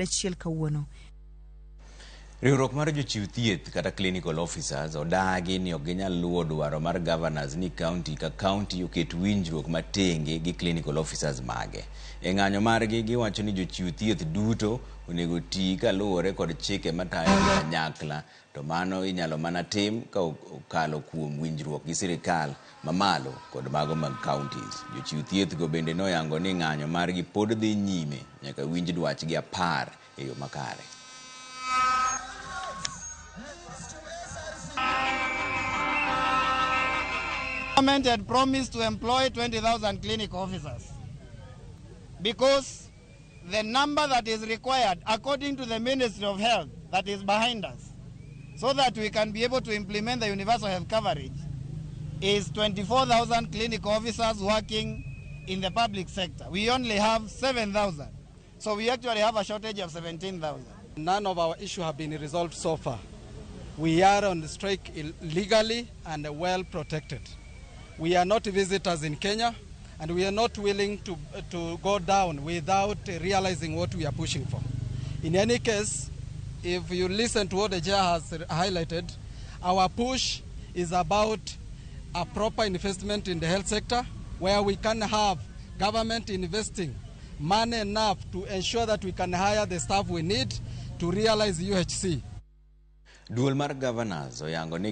achiel kawuono. Riwruok mar jochiw thieth kata clinical officers odagi ni ok ginyal luwo dwaro mar gavanas ni county ka county oket winjruok matenge gi clinical officers mage. E ng'anyo margi giwacho ni jochiw thieth duto onego tii kaluwore kod chike matayo kanyakla, to mano inyalo mana tim ka okalo kuom winjruok gi sirikal mamalo kod mago mag counties. Jochiw thieth go bende noyango ni ng'anyo margi pod dhi nyime nyaka winj dwach gi 10 e yo makare. Government had promised to employ 20,000 clinic officers because the number that is required according to the Ministry of Health that is behind us so that we can be able to implement the universal health coverage is 24,000 clinic officers working in the public sector. We only have 7,000. So we actually have a shortage of 17,000. None of our issues have been resolved so far. We are on the strike legally and well protected. We are not visitors in Kenya, and we are not willing to go down without realizing what we are pushing for. In any case, if you listen to what the chair has highlighted, our push is about a proper investment in the health sector, where we can have government investing money enough to ensure that we can hire the staff we need to realize UHC. Dual mar gavanas oyango ni